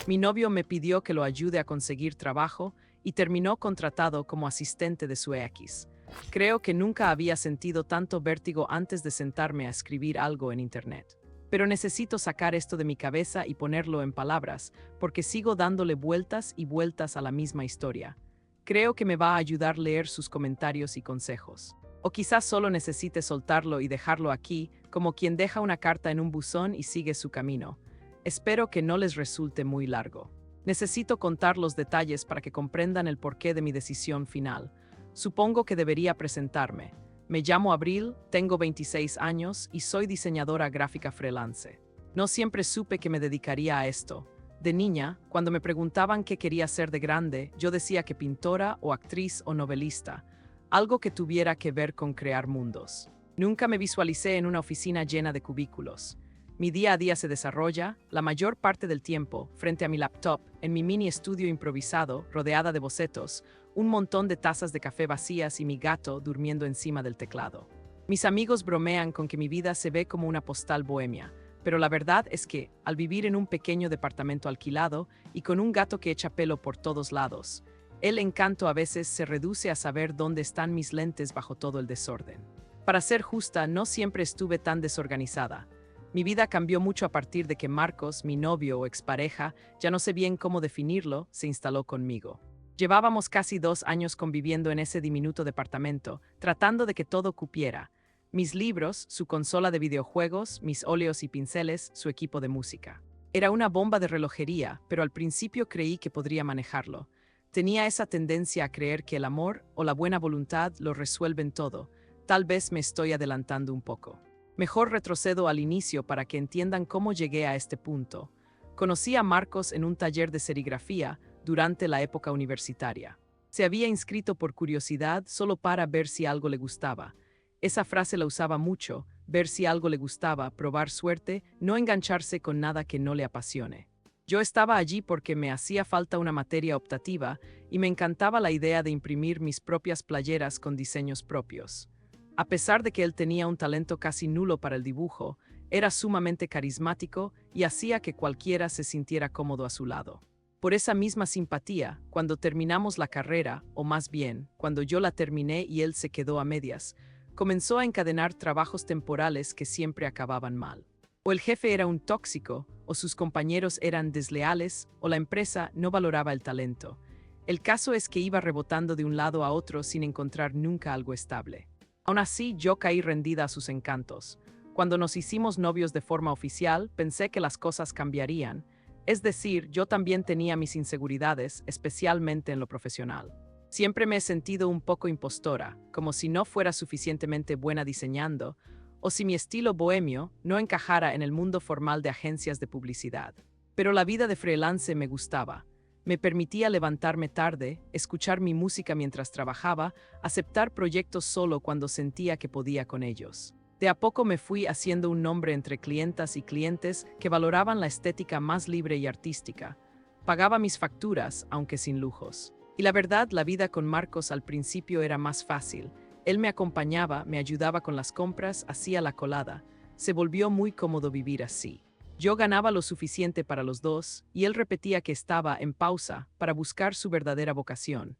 Mi novio me pidió que lo ayude a conseguir trabajo y terminó contratado como asistente de su ex. Creo que nunca había sentido tanto vértigo antes de sentarme a escribir algo en internet. Pero necesito sacar esto de mi cabeza y ponerlo en palabras, porque sigo dándole vueltas y vueltas a la misma historia. Creo que me va a ayudar leer sus comentarios y consejos. O quizás solo necesite soltarlo y dejarlo aquí, como quien deja una carta en un buzón y sigue su camino. Espero que no les resulte muy largo. Necesito contar los detalles para que comprendan el porqué de mi decisión final. Supongo que debería presentarme. Me llamo Abril, tengo 26 años y soy diseñadora gráfica freelance. No siempre supe que me dedicaría a esto. De niña, cuando me preguntaban qué quería ser de grande, yo decía que pintora o actriz o novelista, algo que tuviera que ver con crear mundos. Nunca me visualicé en una oficina llena de cubículos. Mi día a día se desarrolla, la mayor parte del tiempo, frente a mi laptop, en mi mini estudio improvisado, rodeada de bocetos, un montón de tazas de café vacías y mi gato durmiendo encima del teclado. Mis amigos bromean con que mi vida se ve como una postal bohemia, pero la verdad es que, al vivir en un pequeño departamento alquilado y con un gato que echa pelo por todos lados, el encanto a veces se reduce a saber dónde están mis lentes bajo todo el desorden. Para ser justa, no siempre estuve tan desorganizada. Mi vida cambió mucho a partir de que Marcos, mi novio o expareja, ya no sé bien cómo definirlo, se instaló conmigo. Llevábamos casi 2 años conviviendo en ese diminuto departamento, tratando de que todo cupiera. Mis libros, su consola de videojuegos, mis óleos y pinceles, su equipo de música. Era una bomba de relojería, pero al principio creí que podría manejarlo. Tenía esa tendencia a creer que el amor o la buena voluntad lo resuelven todo. Tal vez me estoy adelantando un poco. Mejor retrocedo al inicio para que entiendan cómo llegué a este punto. Conocí a Marcos en un taller de serigrafía durante la época universitaria. Se había inscrito por curiosidad solo para ver si algo le gustaba. Esa frase la usaba mucho, ver si algo le gustaba, probar suerte, no engancharse con nada que no le apasione. Yo estaba allí porque me hacía falta una materia optativa y me encantaba la idea de imprimir mis propias playeras con diseños propios. A pesar de que él tenía un talento casi nulo para el dibujo, era sumamente carismático y hacía que cualquiera se sintiera cómodo a su lado. Por esa misma simpatía, cuando terminamos la carrera, o más bien, cuando yo la terminé y él se quedó a medias, comenzó a encadenar trabajos temporales que siempre acababan mal. O el jefe era un tóxico, o sus compañeros eran desleales, o la empresa no valoraba el talento. El caso es que iba rebotando de un lado a otro sin encontrar nunca algo estable. Aún así, yo caí rendida a sus encantos. Cuando nos hicimos novios de forma oficial, pensé que las cosas cambiarían. Es decir, yo también tenía mis inseguridades, especialmente en lo profesional. Siempre me he sentido un poco impostora, como si no fuera suficientemente buena diseñando, o si mi estilo bohemio no encajara en el mundo formal de agencias de publicidad. Pero la vida de freelance me gustaba. Me permitía levantarme tarde, escuchar mi música mientras trabajaba, aceptar proyectos solo cuando sentía que podía con ellos. De a poco me fui haciendo un nombre entre clientas y clientes que valoraban la estética más libre y artística. Pagaba mis facturas, aunque sin lujos. Y la verdad, la vida con Marcos al principio era más fácil. Él me acompañaba, me ayudaba con las compras, hacía la colada. Se volvió muy cómodo vivir así. Yo ganaba lo suficiente para los dos, y él repetía que estaba en pausa para buscar su verdadera vocación.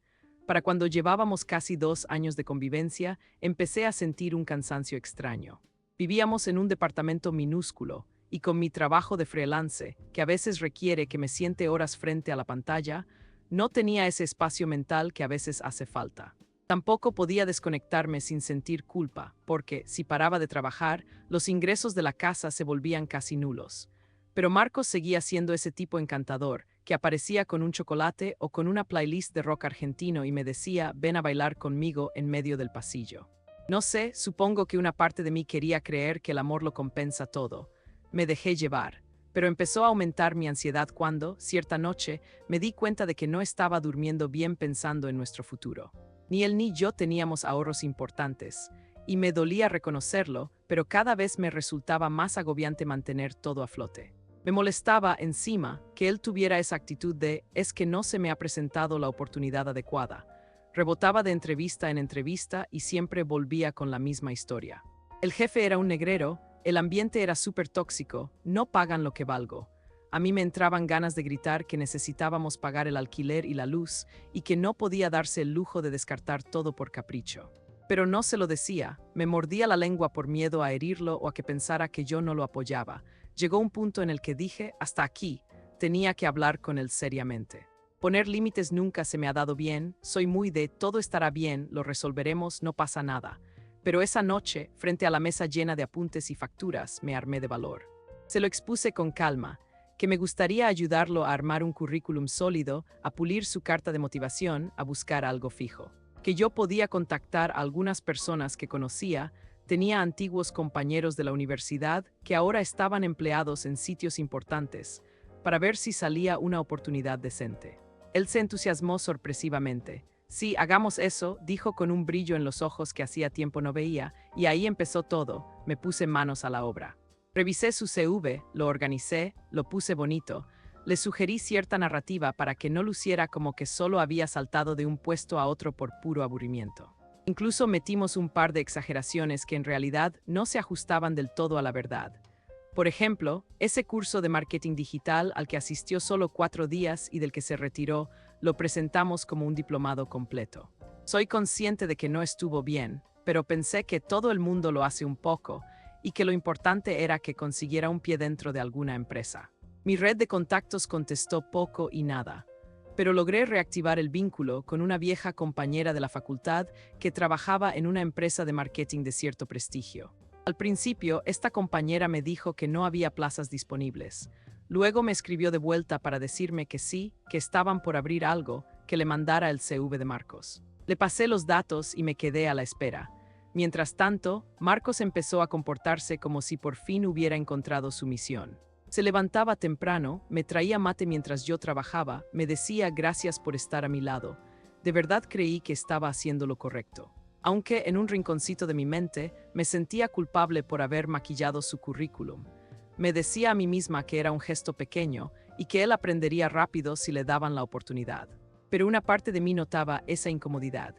Para cuando llevábamos casi 2 años de convivencia, empecé a sentir un cansancio extraño. Vivíamos en un departamento minúsculo, y con mi trabajo de freelance, que a veces requiere que me siente horas frente a la pantalla, no tenía ese espacio mental que a veces hace falta. Tampoco podía desconectarme sin sentir culpa, porque, si paraba de trabajar, los ingresos de la casa se volvían casi nulos. Pero Marcos seguía siendo ese tipo encantador, que aparecía con un chocolate o con una playlist de rock argentino y me decía, ven a bailar conmigo en medio del pasillo. No sé, supongo que una parte de mí quería creer que el amor lo compensa todo. Me dejé llevar, pero empezó a aumentar mi ansiedad cuando, cierta noche, me di cuenta de que no estaba durmiendo bien pensando en nuestro futuro. Ni él ni yo teníamos ahorros importantes, y me dolía reconocerlo, pero cada vez me resultaba más agobiante mantener todo a flote. Me molestaba, encima, que él tuviera esa actitud de «es que no se me ha presentado la oportunidad adecuada». Rebotaba de entrevista en entrevista y siempre volvía con la misma historia. El jefe era un negrero, el ambiente era súper tóxico, no pagan lo que valgo. A mí me entraban ganas de gritar que necesitábamos pagar el alquiler y la luz y que no podía darse el lujo de descartar todo por capricho. Pero no se lo decía, me mordía la lengua por miedo a herirlo o a que pensara que yo no lo apoyaba. Llegó un punto en el que dije, hasta aquí, tenía que hablar con él seriamente. Poner límites nunca se me ha dado bien, soy muy de todo estará bien, lo resolveremos, no pasa nada. Pero esa noche, frente a la mesa llena de apuntes y facturas, me armé de valor. Se lo expuse con calma, que me gustaría ayudarlo a armar un currículum sólido, a pulir su carta de motivación, a buscar algo fijo. Que yo podía contactar a algunas personas que conocía, tenía antiguos compañeros de la universidad que ahora estaban empleados en sitios importantes, para ver si salía una oportunidad decente. Él se entusiasmó sorpresivamente. Sí, hagamos eso, dijo con un brillo en los ojos que hacía tiempo no veía, y ahí empezó todo, me puse manos a la obra. Revisé su CV, lo organicé, lo puse bonito. Le sugerí cierta narrativa para que no luciera como que solo había saltado de un puesto a otro por puro aburrimiento. Incluso metimos un par de exageraciones que en realidad no se ajustaban del todo a la verdad. Por ejemplo, ese curso de marketing digital al que asistió solo 4 días y del que se retiró, lo presentamos como un diplomado completo. Soy consciente de que no estuvo bien, pero pensé que todo el mundo lo hace un poco y que lo importante era que consiguiera un pie dentro de alguna empresa. Mi red de contactos contestó poco y nada, pero logré reactivar el vínculo con una vieja compañera de la facultad que trabajaba en una empresa de marketing de cierto prestigio. Al principio, esta compañera me dijo que no había plazas disponibles. Luego me escribió de vuelta para decirme que sí, que estaban por abrir algo, que le mandara el CV de Marcos. Le pasé los datos y me quedé a la espera. Mientras tanto, Marcos empezó a comportarse como si por fin hubiera encontrado su misión. Se levantaba temprano, me traía mate mientras yo trabajaba, me decía gracias por estar a mi lado. De verdad creí que estaba haciendo lo correcto. Aunque en un rinconcito de mi mente me sentía culpable por haber maquillado su currículum. Me decía a mí misma que era un gesto pequeño y que él aprendería rápido si le daban la oportunidad. Pero una parte de mí notaba esa incomodidad.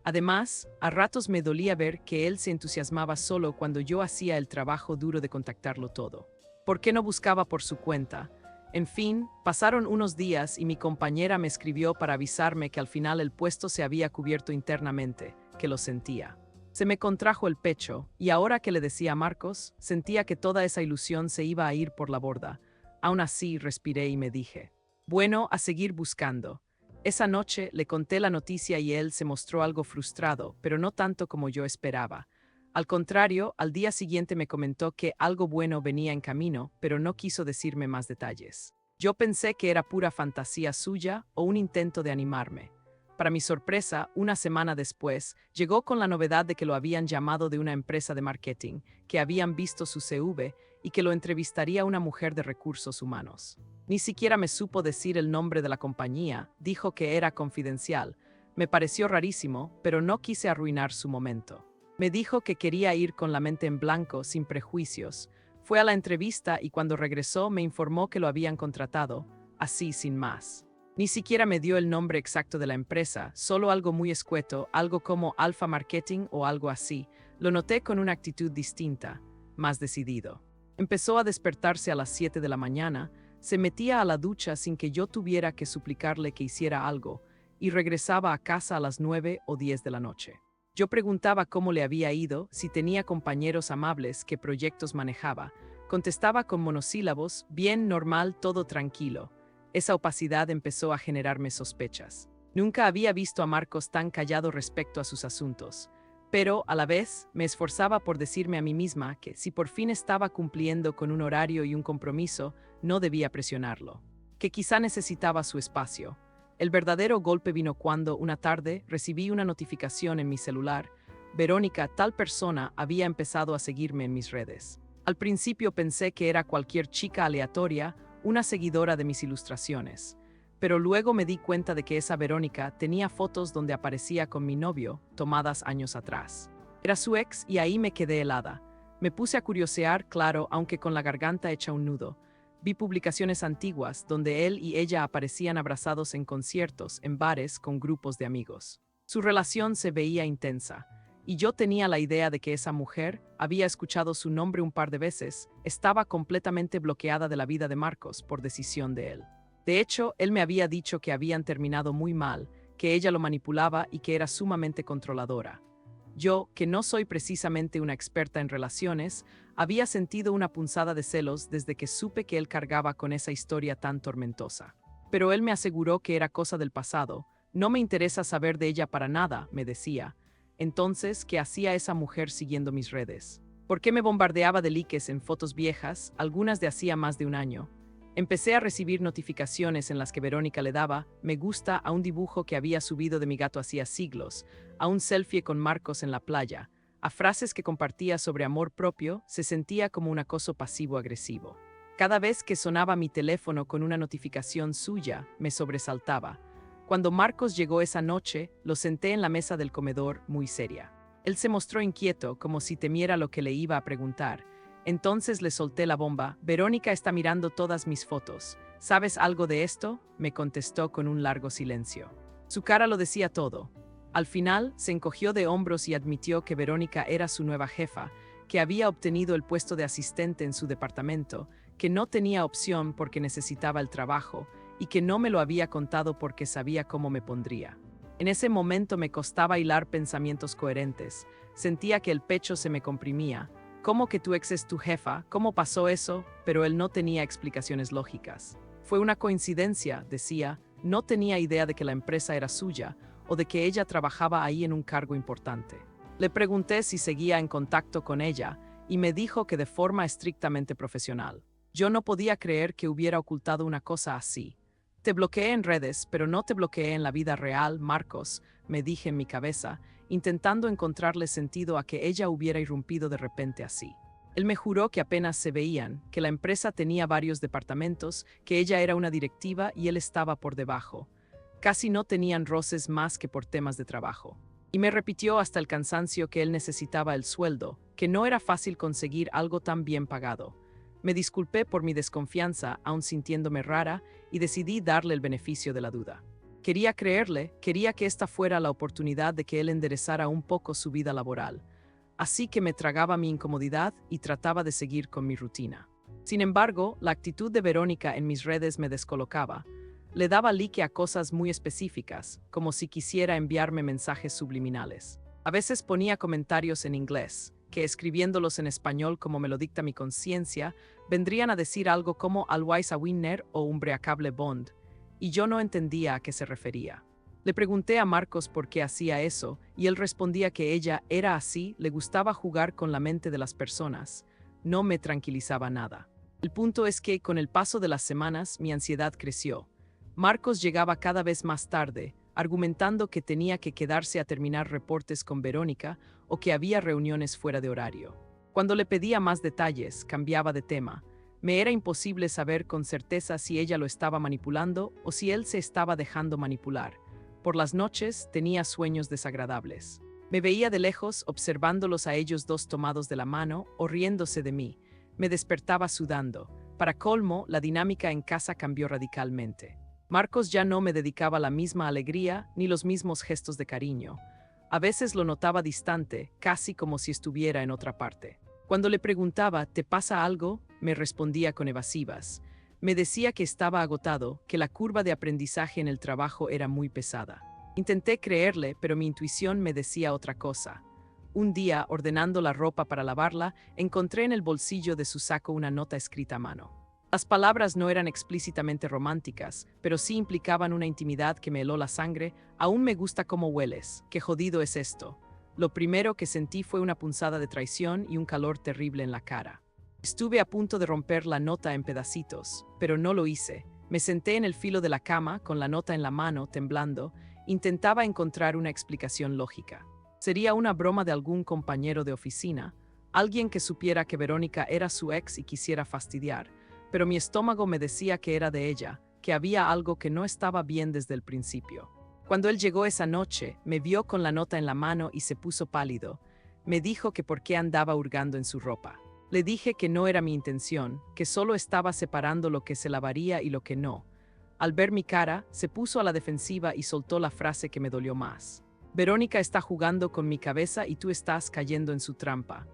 Además, a ratos me dolía ver que él se entusiasmaba solo cuando yo hacía el trabajo duro de contactarlo todo. ¿Por qué no buscaba por su cuenta? En fin, pasaron unos días y mi compañera me escribió para avisarme que al final el puesto se había cubierto internamente, que lo sentía. Se me contrajo el pecho, y ahora que le decía a Marcos, sentía que toda esa ilusión se iba a ir por la borda. Aún así, respiré y me dije, bueno, a seguir buscando. Esa noche le conté la noticia y él se mostró algo frustrado, pero no tanto como yo esperaba. Al contrario, al día siguiente me comentó que algo bueno venía en camino, pero no quiso decirme más detalles. Yo pensé que era pura fantasía suya o un intento de animarme. Para mi sorpresa, una semana después, llegó con la novedad de que lo habían llamado de una empresa de marketing, que habían visto su CV y que lo entrevistaría una mujer de recursos humanos. Ni siquiera me supo decir el nombre de la compañía, dijo que era confidencial. Me pareció rarísimo, pero no quise arruinar su momento. Me dijo que quería ir con la mente en blanco, sin prejuicios. Fue a la entrevista y cuando regresó me informó que lo habían contratado, así sin más. Ni siquiera me dio el nombre exacto de la empresa, solo algo muy escueto, algo como Alpha Marketing o algo así. Lo noté con una actitud distinta, más decidido. Empezó a despertarse a las 7 de la mañana, se metía a la ducha sin que yo tuviera que suplicarle que hiciera algo, y regresaba a casa a las 9 o 10 de la noche. Yo preguntaba cómo le había ido, si tenía compañeros amables, qué proyectos manejaba. Contestaba con monosílabos, bien, normal, todo tranquilo. Esa opacidad empezó a generarme sospechas. Nunca había visto a Marcos tan callado respecto a sus asuntos, pero, a la vez, me esforzaba por decirme a mí misma que, si por fin estaba cumpliendo con un horario y un compromiso, no debía presionarlo. Que quizá necesitaba su espacio. El verdadero golpe vino cuando, una tarde, recibí una notificación en mi celular. Verónica, tal persona, había empezado a seguirme en mis redes. Al principio pensé que era cualquier chica aleatoria, una seguidora de mis ilustraciones. Pero luego me di cuenta de que esa Verónica tenía fotos donde aparecía con mi novio, tomadas años atrás. Era su ex y ahí me quedé helada. Me puse a curiosear, claro, aunque con la garganta hecha un nudo. Vi publicaciones antiguas donde él y ella aparecían abrazados en conciertos, en bares, con grupos de amigos. Su relación se veía intensa. y yo tenía la idea de que esa mujer, había escuchado su nombre un par de veces, estaba completamente bloqueada de la vida de Marcos por decisión de él. De hecho, él me había dicho que habían terminado muy mal, que ella lo manipulaba y que era sumamente controladora. Yo, que no soy precisamente una experta en relaciones, había sentido una punzada de celos desde que supe que él cargaba con esa historia tan tormentosa. Pero él me aseguró que era cosa del pasado. No me interesa saber de ella para nada, me decía. Entonces, ¿qué hacía esa mujer siguiendo mis redes? ¿Por qué me bombardeaba de likes en fotos viejas, algunas de hacía más de un año? Empecé a recibir notificaciones en las que Verónica le daba me gusta a un dibujo que había subido de mi gato hacía siglos, a un selfie con Marcos en la playa, a frases que compartía sobre amor propio. Se sentía como un acoso pasivo-agresivo. Cada vez que sonaba mi teléfono con una notificación suya, me sobresaltaba. Cuando Marcos llegó esa noche, lo senté en la mesa del comedor, muy seria. Él se mostró inquieto, como si temiera lo que le iba a preguntar. Entonces le solté la bomba. Verónica está mirando todas mis fotos. ¿Sabes algo de esto? Me contestó con un largo silencio. Su cara lo decía todo. Al final, se encogió de hombros y admitió que Verónica era su nueva jefa, que había obtenido el puesto de asistente en su departamento, que no tenía opción porque necesitaba el trabajo, y que no me lo había contado porque sabía cómo me pondría. En ese momento me costaba hilar pensamientos coherentes. Sentía que el pecho se me comprimía. ¿Cómo que tu ex es tu jefa? ¿Cómo pasó eso? Pero él no tenía explicaciones lógicas. Fue una coincidencia, decía. No tenía idea de que la empresa era suya o de que ella trabajaba ahí en un cargo importante. Le pregunté si seguía en contacto con ella y me dijo que de forma estrictamente profesional. Yo no podía creer que hubiera ocultado una cosa así. Te bloqueé en redes, pero no te bloqueé en la vida real, Marcos, me dije en mi cabeza, intentando encontrarle sentido a que ella hubiera irrumpido de repente así. Él me juró que apenas se veían, que la empresa tenía varios departamentos, que ella era una directiva y él estaba por debajo. Casi no tenían roces más que por temas de trabajo. Y me repitió hasta el cansancio que él necesitaba el sueldo, que no era fácil conseguir algo tan bien pagado. Me disculpé por mi desconfianza, aún sintiéndome rara, y decidí darle el beneficio de la duda. Quería creerle, quería que esta fuera la oportunidad de que él enderezara un poco su vida laboral. Así que me tragaba mi incomodidad y trataba de seguir con mi rutina. Sin embargo, la actitud de Verónica en mis redes me descolocaba. Le daba like a cosas muy específicas, como si quisiera enviarme mensajes subliminales. A veces ponía comentarios en inglés, que escribiéndolos en español como me lo dicta mi conciencia, vendrían a decir algo como Always a winner o Umbracable Bond, y yo no entendía a qué se refería. Le pregunté a Marcos por qué hacía eso, y él respondía que ella era así, le gustaba jugar con la mente de las personas. No me tranquilizaba nada. El punto es que, con el paso de las semanas, mi ansiedad creció. Marcos llegaba cada vez más tarde, argumentando que tenía que quedarse a terminar reportes con Verónica o que había reuniones fuera de horario. Cuando le pedía más detalles, cambiaba de tema. Me era imposible saber con certeza si ella lo estaba manipulando o si él se estaba dejando manipular. Por las noches tenía sueños desagradables. Me veía de lejos observándolos a ellos dos tomados de la mano o riéndose de mí. Me despertaba sudando. Para colmo, la dinámica en casa cambió radicalmente. Marcos ya no me dedicaba la misma alegría ni los mismos gestos de cariño. A veces lo notaba distante, casi como si estuviera en otra parte. Cuando le preguntaba, ¿te pasa algo?, me respondía con evasivas. Me decía que estaba agotado, que la curva de aprendizaje en el trabajo era muy pesada. Intenté creerle, pero mi intuición me decía otra cosa. Un día, ordenando la ropa para lavarla, encontré en el bolsillo de su saco una nota escrita a mano. Las palabras no eran explícitamente románticas, pero sí implicaban una intimidad que me heló la sangre. Aún me gusta cómo hueles, qué jodido es esto. Lo primero que sentí fue una punzada de traición y un calor terrible en la cara. Estuve a punto de romper la nota en pedacitos, pero no lo hice. Me senté en el filo de la cama, con la nota en la mano, temblando. Intentaba encontrar una explicación lógica. Sería una broma de algún compañero de oficina, alguien que supiera que Verónica era su ex y quisiera fastidiar. Pero mi estómago me decía que era de ella, que había algo que no estaba bien desde el principio. Cuando él llegó esa noche, me vio con la nota en la mano y se puso pálido. Me dijo que por qué andaba hurgando en su ropa. Le dije que no era mi intención, que solo estaba separando lo que se lavaría y lo que no. Al ver mi cara, se puso a la defensiva y soltó la frase que me dolió más. Verónica está jugando con mi cabeza y tú estás cayendo en su trampa.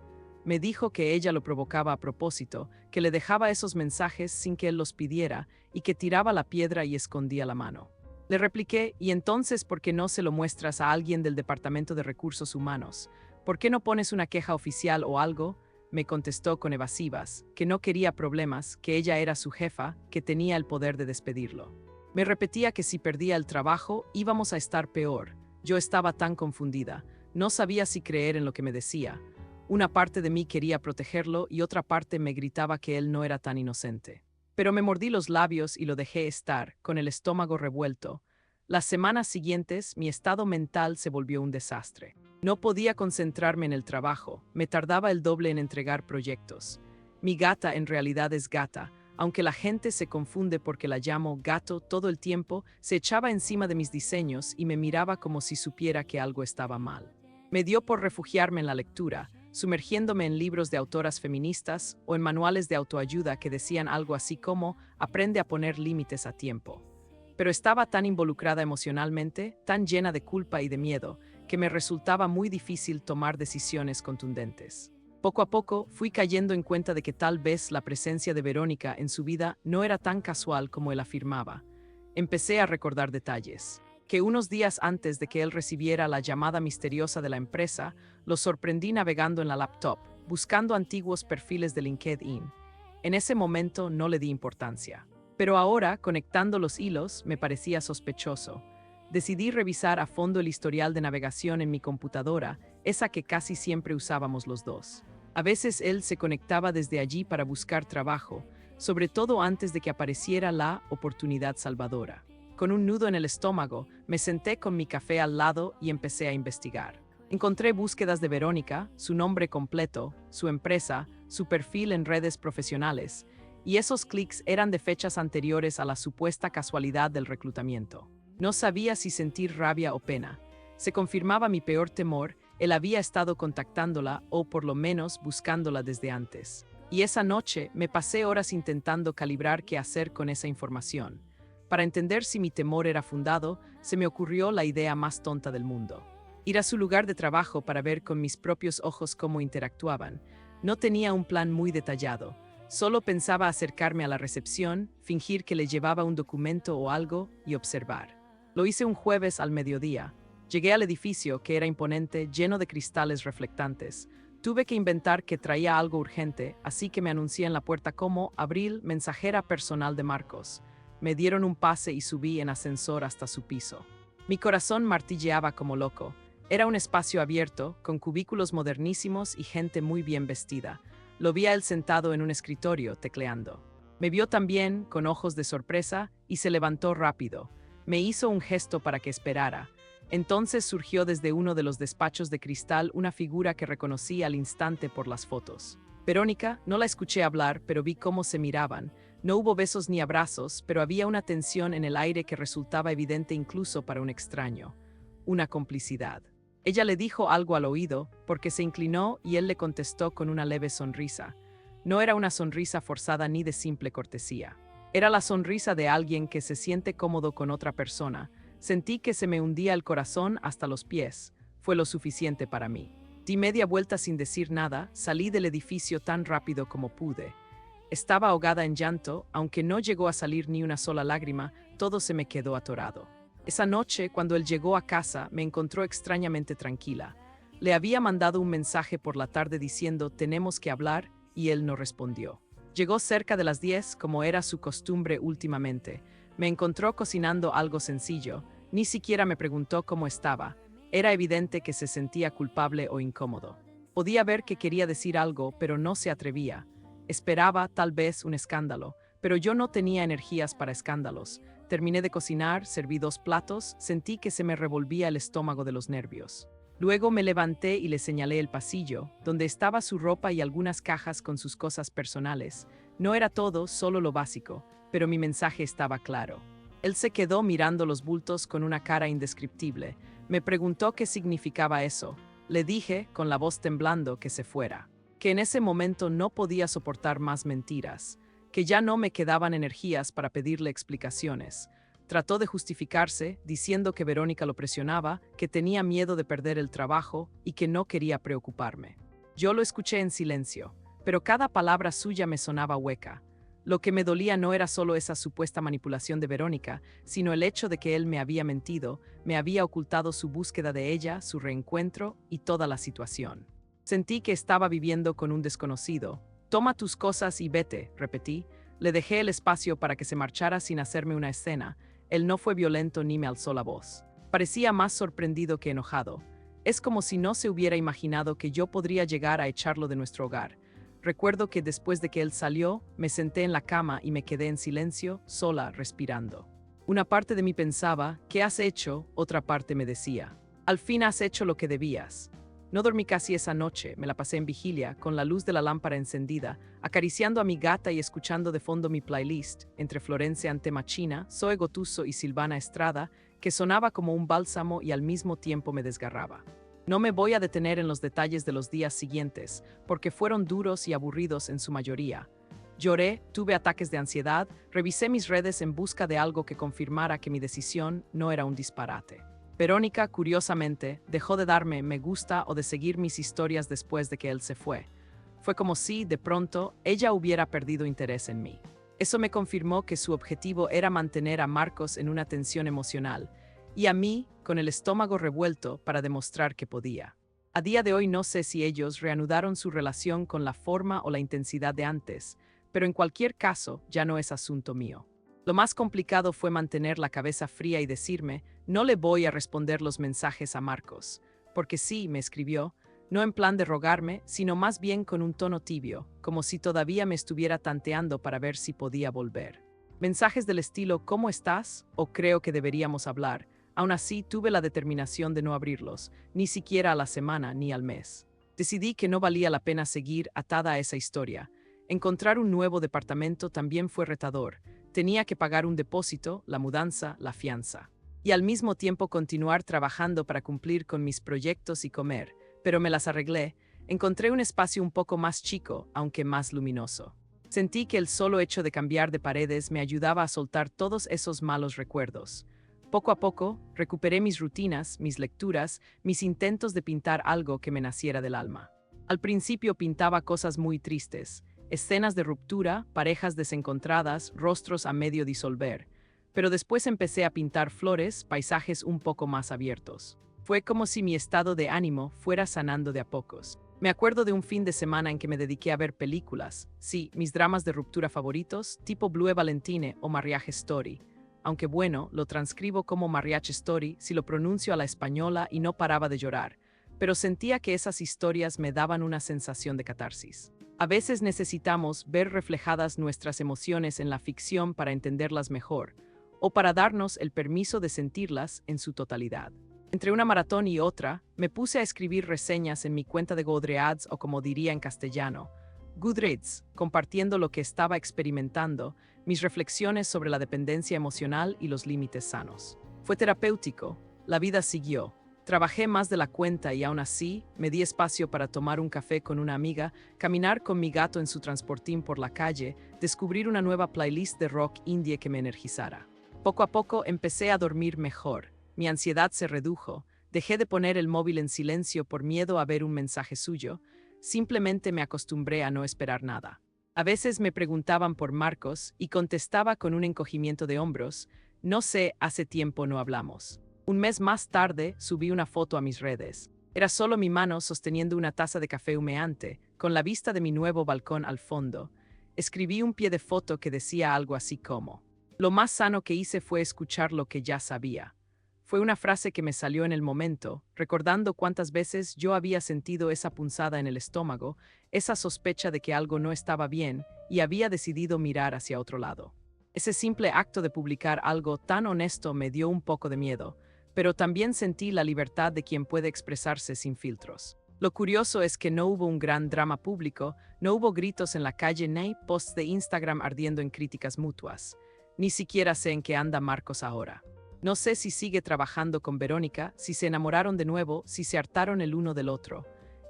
Me dijo que ella lo provocaba a propósito, que le dejaba esos mensajes sin que él los pidiera y que tiraba la piedra y escondía la mano. Le repliqué, ¿y entonces por qué no se lo muestras a alguien del Departamento de Recursos Humanos? ¿Por qué no pones una queja oficial o algo? Me contestó con evasivas, que no quería problemas, que ella era su jefa, que tenía el poder de despedirlo. Me repetía que si perdía el trabajo íbamos a estar peor. Yo estaba tan confundida, no sabía si creer en lo que me decía. Una parte de mí quería protegerlo y otra parte me gritaba que él no era tan inocente. Pero me mordí los labios y lo dejé estar, con el estómago revuelto. Las semanas siguientes, mi estado mental se volvió un desastre. No podía concentrarme en el trabajo, me tardaba el doble en entregar proyectos. Mi gata en realidad es gata, aunque la gente se confunde porque la llamo gato todo el tiempo, se echaba encima de mis diseños y me miraba como si supiera que algo estaba mal. Me dio por refugiarme en la lectura, sumergiéndome en libros de autoras feministas o en manuales de autoayuda que decían algo así como «aprende a poner límites a tiempo». Pero estaba tan involucrada emocionalmente, tan llena de culpa y de miedo, que me resultaba muy difícil tomar decisiones contundentes. Poco a poco fui cayendo en cuenta de que tal vez la presencia de Verónica en su vida no era tan casual como él afirmaba. Empecé a recordar detalles. Que unos días antes de que él recibiera la llamada misteriosa de la empresa, lo sorprendí navegando en la laptop, buscando antiguos perfiles de LinkedIn. En ese momento no le di importancia. Pero ahora, conectando los hilos, me parecía sospechoso. Decidí revisar a fondo el historial de navegación en mi computadora, esa que casi siempre usábamos los dos. A veces él se conectaba desde allí para buscar trabajo, sobre todo antes de que apareciera la oportunidad salvadora. Con un nudo en el estómago, me senté con mi café al lado y empecé a investigar. Encontré búsquedas de Verónica, su nombre completo, su empresa, su perfil en redes profesionales, y esos clics eran de fechas anteriores a la supuesta casualidad del reclutamiento. No sabía si sentir rabia o pena. Se confirmaba mi peor temor, él había estado contactándola o por lo menos buscándola desde antes. Y esa noche me pasé horas intentando calibrar qué hacer con esa información. Para entender si mi temor era fundado, se me ocurrió la idea más tonta del mundo. Ir a su lugar de trabajo para ver con mis propios ojos cómo interactuaban. No tenía un plan muy detallado. Solo pensaba acercarme a la recepción, fingir que le llevaba un documento o algo y observar. Lo hice un jueves al mediodía. Llegué al edificio, que era imponente, lleno de cristales reflectantes. Tuve que inventar que traía algo urgente, así que me anuncié en la puerta como Abril, mensajera personal de Marcos. Me dieron un pase y subí en ascensor hasta su piso. Mi corazón martilleaba como loco. Era un espacio abierto, con cubículos modernísimos y gente muy bien vestida. Lo vi a él sentado en un escritorio, tecleando. Me vio también, con ojos de sorpresa, y se levantó rápido. Me hizo un gesto para que esperara. Entonces surgió desde uno de los despachos de cristal una figura que reconocí al instante por las fotos. Verónica, no la escuché hablar, pero vi cómo se miraban. No hubo besos ni abrazos, pero había una tensión en el aire que resultaba evidente incluso para un extraño. Una complicidad. Ella le dijo algo al oído, porque se inclinó y él le contestó con una leve sonrisa. No era una sonrisa forzada ni de simple cortesía. Era la sonrisa de alguien que se siente cómodo con otra persona. Sentí que se me hundía el corazón hasta los pies. Fue lo suficiente para mí. Di media vuelta sin decir nada, salí del edificio tan rápido como pude. Estaba ahogada en llanto, aunque no llegó a salir ni una sola lágrima, todo se me quedó atorado. Esa noche, cuando él llegó a casa, me encontró extrañamente tranquila. Le había mandado un mensaje por la tarde diciendo «tenemos que hablar» y él no respondió. Llegó cerca de las 10, como era su costumbre últimamente. Me encontró cocinando algo sencillo. Ni siquiera me preguntó cómo estaba. Era evidente que se sentía culpable o incómodo. Podía ver que quería decir algo, pero no se atrevía. Esperaba, tal vez, un escándalo, pero yo no tenía energías para escándalos. Terminé de cocinar, serví 2 platos, sentí que se me revolvía el estómago de los nervios. Luego me levanté y le señalé el pasillo, donde estaba su ropa y algunas cajas con sus cosas personales. No era todo, solo lo básico, pero mi mensaje estaba claro. Él se quedó mirando los bultos con una cara indescriptible. Me preguntó qué significaba eso. Le dije, con la voz temblando, que se fuera. Que en ese momento no podía soportar más mentiras. Que ya no me quedaban energías para pedirle explicaciones. Trató de justificarse, diciendo que Verónica lo presionaba, que tenía miedo de perder el trabajo y que no quería preocuparme. Yo lo escuché en silencio, pero cada palabra suya me sonaba hueca. Lo que me dolía no era solo esa supuesta manipulación de Verónica, sino el hecho de que él me había mentido, me había ocultado su búsqueda de ella, su reencuentro y toda la situación. Sentí que estaba viviendo con un desconocido. «Toma tus cosas y vete», repetí. Le dejé el espacio para que se marchara sin hacerme una escena. Él no fue violento ni me alzó la voz. Parecía más sorprendido que enojado. Es como si no se hubiera imaginado que yo podría llegar a echarlo de nuestro hogar. Recuerdo que después de que él salió, me senté en la cama y me quedé en silencio, sola, respirando. Una parte de mí pensaba, ¿qué has hecho? Otra parte me decía, al fin has hecho lo que debías. No dormí casi esa noche, me la pasé en vigilia, con la luz de la lámpara encendida, acariciando a mi gata y escuchando de fondo mi playlist, entre Florence Antemachina, Zoe Gotuso y Silvana Estrada, que sonaba como un bálsamo y al mismo tiempo me desgarraba. No me voy a detener en los detalles de los días siguientes, porque fueron duros y aburridos en su mayoría. Lloré, tuve ataques de ansiedad, revisé mis redes en busca de algo que confirmara que mi decisión no era un disparate. Verónica, curiosamente, dejó de darme me gusta o de seguir mis historias después de que él se fue. Fue como si, de pronto, ella hubiera perdido interés en mí. Eso me confirmó que su objetivo era mantener a Marcos en una tensión emocional, y a mí, con el estómago revuelto, para demostrar que podía. A día de hoy no sé si ellos reanudaron su relación con la forma o la intensidad de antes, pero en cualquier caso ya no es asunto mío. Lo más complicado fue mantener la cabeza fría y decirme, no le voy a responder los mensajes a Marcos, porque sí, me escribió, no en plan de rogarme, sino más bien con un tono tibio, como si todavía me estuviera tanteando para ver si podía volver. Mensajes del estilo, ¿cómo estás? O creo que deberíamos hablar. Aún así, tuve la determinación de no abrirlos, ni siquiera a la semana ni al mes. Decidí que no valía la pena seguir atada a esa historia. Encontrar un nuevo departamento también fue retador. Tenía que pagar un depósito, la mudanza, la fianza. Y al mismo tiempo continuar trabajando para cumplir con mis proyectos y comer, pero me las arreglé. Encontré un espacio un poco más chico, aunque más luminoso. Sentí que el solo hecho de cambiar de paredes me ayudaba a soltar todos esos malos recuerdos. Poco a poco, recuperé mis rutinas, mis lecturas, mis intentos de pintar algo que me naciera del alma. Al principio pintaba cosas muy tristes, escenas de ruptura, parejas desencontradas, rostros a medio disolver. Pero después empecé a pintar flores, paisajes un poco más abiertos. Fue como si mi estado de ánimo fuera sanando de a pocos. Me acuerdo de un fin de semana en que me dediqué a ver películas, sí, mis dramas de ruptura favoritos, tipo Blue Valentine o Marriage Story. Aunque bueno, lo transcribo como Mariachi Story si lo pronuncio a la española y no paraba de llorar, pero sentía que esas historias me daban una sensación de catarsis. A veces necesitamos ver reflejadas nuestras emociones en la ficción para entenderlas mejor, o para darnos el permiso de sentirlas en su totalidad. Entre una maratón y otra, me puse a escribir reseñas en mi cuenta de Goodreads o como diría en castellano, Goodreads, compartiendo lo que estaba experimentando, mis reflexiones sobre la dependencia emocional y los límites sanos. Fue terapéutico, la vida siguió. Trabajé más de la cuenta y aún así me di espacio para tomar un café con una amiga, caminar con mi gato en su transportín por la calle, descubrir una nueva playlist de rock indie que me energizara. Poco a poco empecé a dormir mejor, mi ansiedad se redujo, dejé de poner el móvil en silencio por miedo a ver un mensaje suyo, simplemente me acostumbré a no esperar nada. A veces me preguntaban por Marcos y contestaba con un encogimiento de hombros, no sé, hace tiempo no hablamos. Un mes más tarde subí una foto a mis redes. Era solo mi mano sosteniendo una taza de café humeante, con la vista de mi nuevo balcón al fondo. Escribí un pie de foto que decía algo así como, lo más sano que hice fue escuchar lo que ya sabía. Fue una frase que me salió en el momento, recordando cuántas veces yo había sentido esa punzada en el estómago, esa sospecha de que algo no estaba bien, y había decidido mirar hacia otro lado. Ese simple acto de publicar algo tan honesto me dio un poco de miedo, pero también sentí la libertad de quien puede expresarse sin filtros. Lo curioso es que no hubo un gran drama público, no hubo gritos en la calle ni posts de Instagram ardiendo en críticas mutuas. Ni siquiera sé en qué anda Marcos ahora. No sé si sigue trabajando con Verónica, si se enamoraron de nuevo, si se hartaron el uno del otro.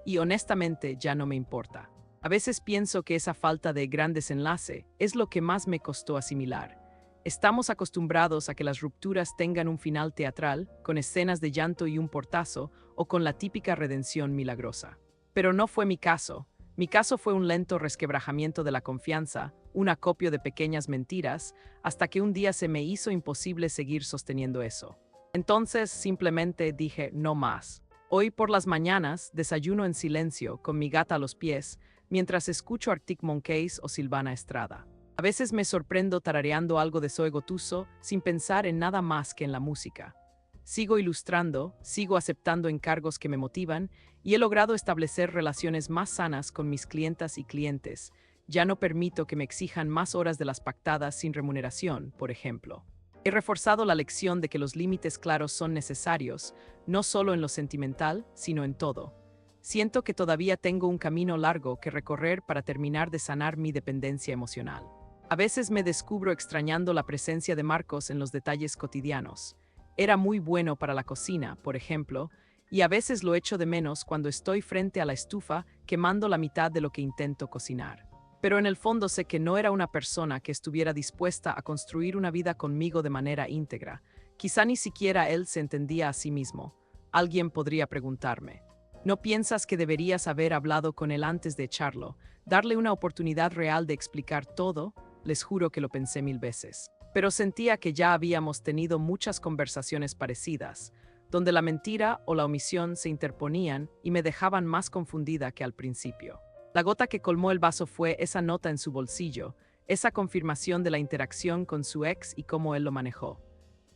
Y honestamente ya no me importa. A veces pienso que esa falta de gran desenlace es lo que más me costó asimilar. Estamos acostumbrados a que las rupturas tengan un final teatral, con escenas de llanto y un portazo, o con la típica redención milagrosa. Pero no fue mi caso. Mi caso fue un lento resquebrajamiento de la confianza, un acopio de pequeñas mentiras, hasta que un día se me hizo imposible seguir sosteniendo eso. Entonces simplemente dije no más. Hoy por las mañanas desayuno en silencio, con mi gata a los pies, mientras escucho Arctic Monkeys o Silvana Estrada. A veces me sorprendo tarareando algo de Zoe Gotuso sin pensar en nada más que en la música. Sigo ilustrando, sigo aceptando encargos que me motivan y he logrado establecer relaciones más sanas con mis clientas y clientes. Ya no permito que me exijan más horas de las pactadas sin remuneración, por ejemplo. He reforzado la lección de que los límites claros son necesarios, no solo en lo sentimental, sino en todo. Siento que todavía tengo un camino largo que recorrer para terminar de sanar mi dependencia emocional. A veces me descubro extrañando la presencia de Marcos en los detalles cotidianos. Era muy bueno para la cocina, por ejemplo, y a veces lo echo de menos cuando estoy frente a la estufa quemando la mitad de lo que intento cocinar. Pero en el fondo sé que no era una persona que estuviera dispuesta a construir una vida conmigo de manera íntegra. Quizá ni siquiera él se entendía a sí mismo. Alguien podría preguntarme: ¿no piensas que deberías haber hablado con él antes de echarlo, darle una oportunidad real de explicar todo? Les juro que lo pensé 1000 veces. Pero sentía que ya habíamos tenido muchas conversaciones parecidas, donde la mentira o la omisión se interponían y me dejaban más confundida que al principio. La gota que colmó el vaso fue esa nota en su bolsillo, esa confirmación de la interacción con su ex y cómo él lo manejó.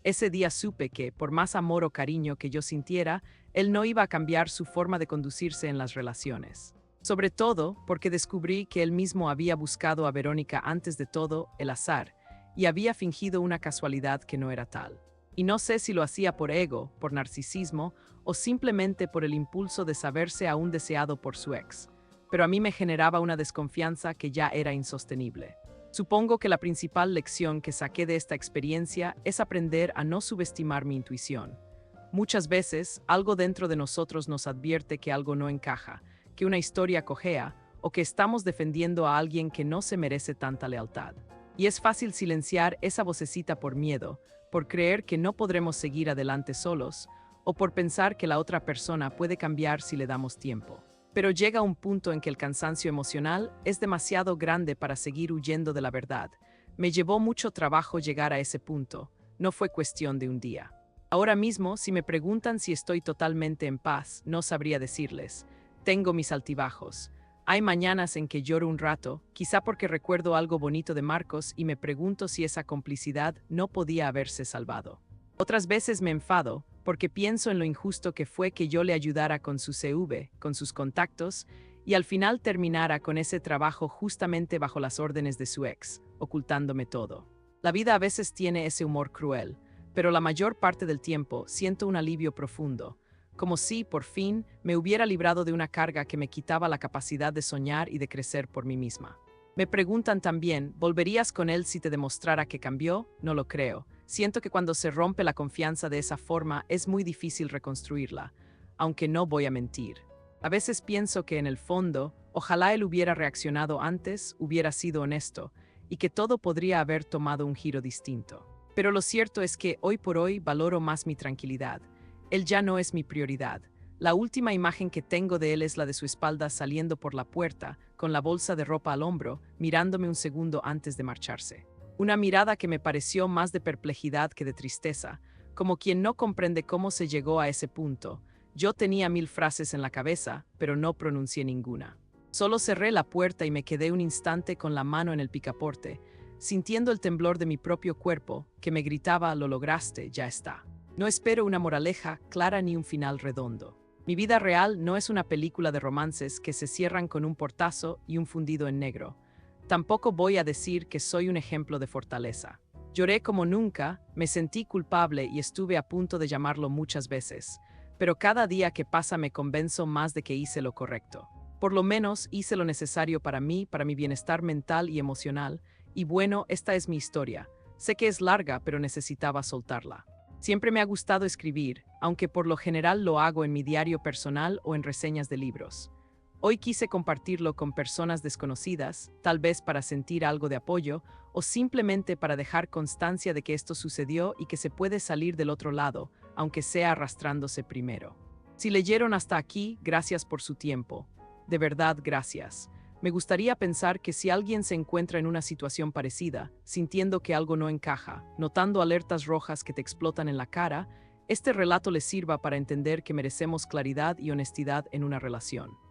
Ese día supe que, por más amor o cariño que yo sintiera, él no iba a cambiar su forma de conducirse en las relaciones. Sobre todo porque descubrí que él mismo había buscado a Verónica antes de todo, el azar, y había fingido una casualidad que no era tal. Y no sé si lo hacía por ego, por narcisismo, o simplemente por el impulso de saberse aún deseado por su ex. Pero a mí me generaba una desconfianza que ya era insostenible. Supongo que la principal lección que saqué de esta experiencia es aprender a no subestimar mi intuición. Muchas veces, algo dentro de nosotros nos advierte que algo no encaja, que una historia cojea, o que estamos defendiendo a alguien que no se merece tanta lealtad. Y es fácil silenciar esa vocecita por miedo, por creer que no podremos seguir adelante solos, o por pensar que la otra persona puede cambiar si le damos tiempo. Pero llega un punto en que el cansancio emocional es demasiado grande para seguir huyendo de la verdad. Me llevó mucho trabajo llegar a ese punto, no fue cuestión de un día. Ahora mismo, si me preguntan si estoy totalmente en paz, no sabría decirles. Tengo mis altibajos. Hay mañanas en que lloro un rato, quizá porque recuerdo algo bonito de Marcos y me pregunto si esa complicidad no podía haberse salvado. Otras veces me enfado, porque pienso en lo injusto que fue que yo le ayudara con su CV, con sus contactos, y al final terminara con ese trabajo justamente bajo las órdenes de su ex, ocultándome todo. La vida a veces tiene ese humor cruel, pero la mayor parte del tiempo siento un alivio profundo, como si, por fin, me hubiera librado de una carga que me quitaba la capacidad de soñar y de crecer por mí misma. Me preguntan también, ¿volverías con él si te demostrara que cambió? No lo creo. Siento que cuando se rompe la confianza de esa forma es muy difícil reconstruirla, aunque no voy a mentir. A veces pienso que en el fondo, ojalá él hubiera reaccionado antes, hubiera sido honesto, y que todo podría haber tomado un giro distinto. Pero lo cierto es que hoy por hoy valoro más mi tranquilidad. Él ya no es mi prioridad. La última imagen que tengo de él es la de su espalda saliendo por la puerta, con la bolsa de ropa al hombro, mirándome un segundo antes de marcharse. Una mirada que me pareció más de perplejidad que de tristeza, como quien no comprende cómo se llegó a ese punto. Yo tenía 1000 frases en la cabeza, pero no pronuncié ninguna. Solo cerré la puerta y me quedé un instante con la mano en el picaporte, sintiendo el temblor de mi propio cuerpo, que me gritaba: lo lograste, ya está. No espero una moraleja clara ni un final redondo. Mi vida real no es una película de romances que se cierran con un portazo y un fundido en negro. Tampoco voy a decir que soy un ejemplo de fortaleza. Lloré como nunca, me sentí culpable y estuve a punto de llamarlo muchas veces. Pero cada día que pasa me convenzo más de que hice lo correcto. Por lo menos hice lo necesario para mí, para mi bienestar mental y emocional. Y bueno, esta es mi historia. Sé que es larga, pero necesitaba soltarla. Siempre me ha gustado escribir, aunque por lo general lo hago en mi diario personal o en reseñas de libros. Hoy quise compartirlo con personas desconocidas, tal vez para sentir algo de apoyo o simplemente para dejar constancia de que esto sucedió y que se puede salir del otro lado, aunque sea arrastrándose primero. Si leyeron hasta aquí, gracias por su tiempo. De verdad, gracias. Me gustaría pensar que si alguien se encuentra en una situación parecida, sintiendo que algo no encaja, notando alertas rojas que te explotan en la cara, este relato les sirva para entender que merecemos claridad y honestidad en una relación.